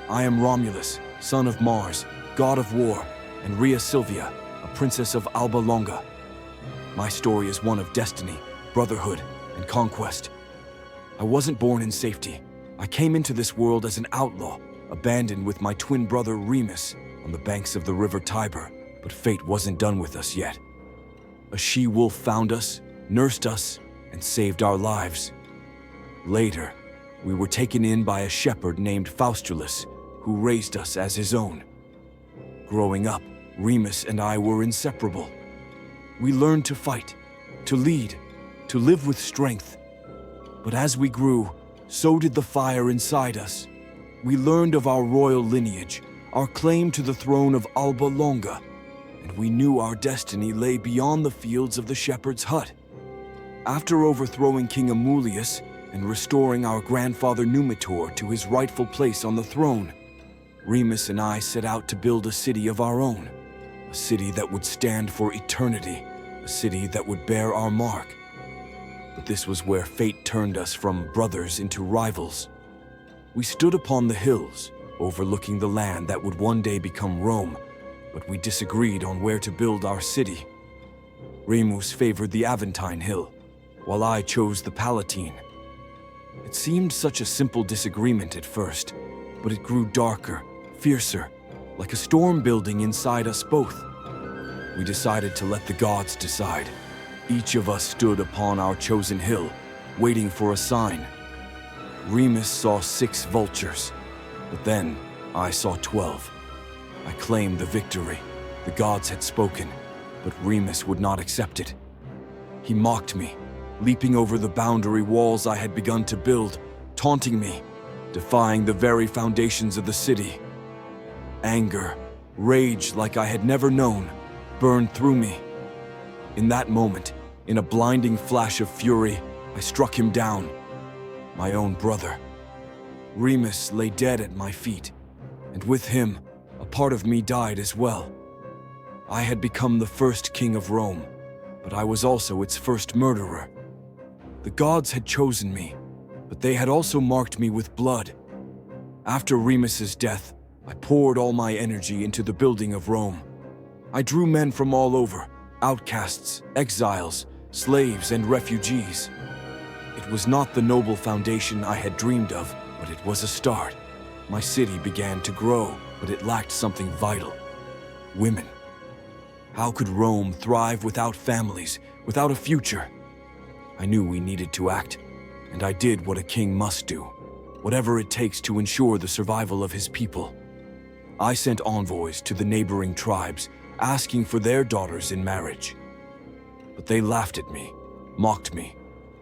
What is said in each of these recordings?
I am Romulus, son of Mars, god of war, and Rhea Silvia, a princess of Alba Longa. My story is one of destiny, brotherhood, and conquest. I wasn't born in safety. I came into this world as an outlaw, abandoned with my twin brother Remus on the banks of the river Tiber, but fate wasn't done with us yet. A she-wolf found us, nursed us, and saved our lives. Later, we were taken in by a shepherd named Faustulus, who raised us as his own. Growing up, Remus and I were inseparable. We learned to fight, to lead, to live with strength. But as we grew, so did the fire inside us. We learned of our royal lineage, our claim to the throne of Alba Longa, and we knew our destiny lay beyond the fields of the shepherd's hut. After overthrowing King Amulius and restoring our grandfather Numitor to his rightful place on the throne, Remus and I set out to build a city of our own, a city that would stand for eternity, a city that would bear our mark. But this was where fate turned us from brothers into rivals. We stood upon the hills, overlooking the land that would one day become Rome, but we disagreed on where to build our city. Remus favored the Aventine Hill, while I chose the Palatine. It seemed such a simple disagreement at first, but it grew darker, fiercer, like a storm building inside us both. We decided to let the gods decide. Each of us stood upon our chosen hill, waiting for a sign. Remus saw 6 vultures, but then I saw 12. I claimed the victory. The gods had spoken, but Remus would not accept it. He mocked me, leaping over the boundary walls I had begun to build, taunting me, defying the very foundations of the city. Anger, rage like I had never known, burned through me. In that moment, in a blinding flash of fury, I struck him down, my own brother. Remus lay dead at my feet, and with him, a part of me died as well. I had become the first king of Rome, but I was also its first murderer. The gods had chosen me, but they had also marked me with blood. After Remus's death, I poured all my energy into the building of Rome. I drew men from all over, outcasts, exiles, slaves, and refugees. It was not the noble foundation I had dreamed of, but it was a start. My city began to grow, but it lacked something vital: women. How could Rome thrive without families, without a future? I knew we needed to act, and I did what a king must do, whatever it takes to ensure the survival of his people. I sent envoys to the neighboring tribes, asking for their daughters in marriage. But they laughed at me, mocked me.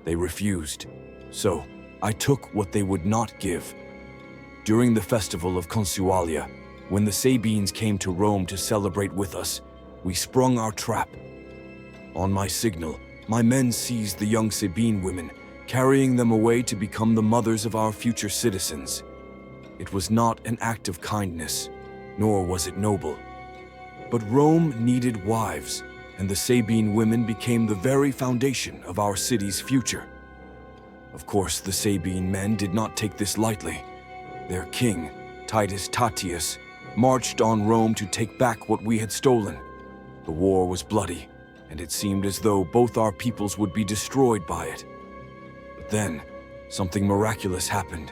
They refused. So I took what they would not give. During the festival of Consualia, when the Sabines came to Rome to celebrate with us, we sprung our trap. On my signal, my men seized the young Sabine women, carrying them away to become the mothers of our future citizens. It was not an act of kindness, nor was it noble. But Rome needed wives, and the Sabine women became the very foundation of our city's future. Of course, the Sabine men did not take this lightly. Their king, Titus Tatius, marched on Rome to take back what we had stolen. The war was bloody, and it seemed as though both our peoples would be destroyed by it. But then, something miraculous happened.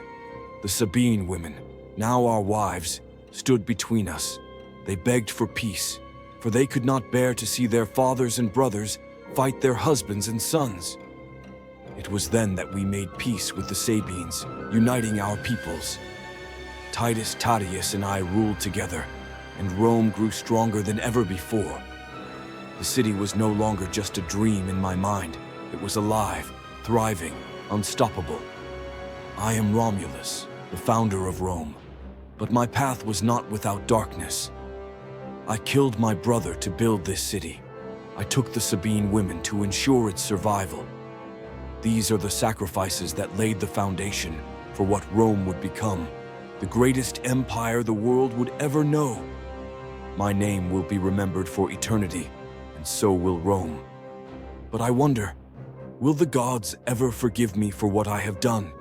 The Sabine women, now our wives, stood between us. They begged for peace, for they could not bear to see their fathers and brothers fight their husbands and sons. It was then that we made peace with the Sabines, uniting our peoples. Titus Tatius and I ruled together, and Rome grew stronger than ever before. The city was no longer just a dream in my mind. It was alive, thriving, unstoppable. I am Romulus, the founder of Rome, but my path was not without darkness. I killed my brother to build this city. I took the Sabine women to ensure its survival. These are the sacrifices that laid the foundation for what Rome would become, the greatest empire the world would ever know. My name will be remembered for eternity, and so will Rome. But I wonder, will the gods ever forgive me for what I have done?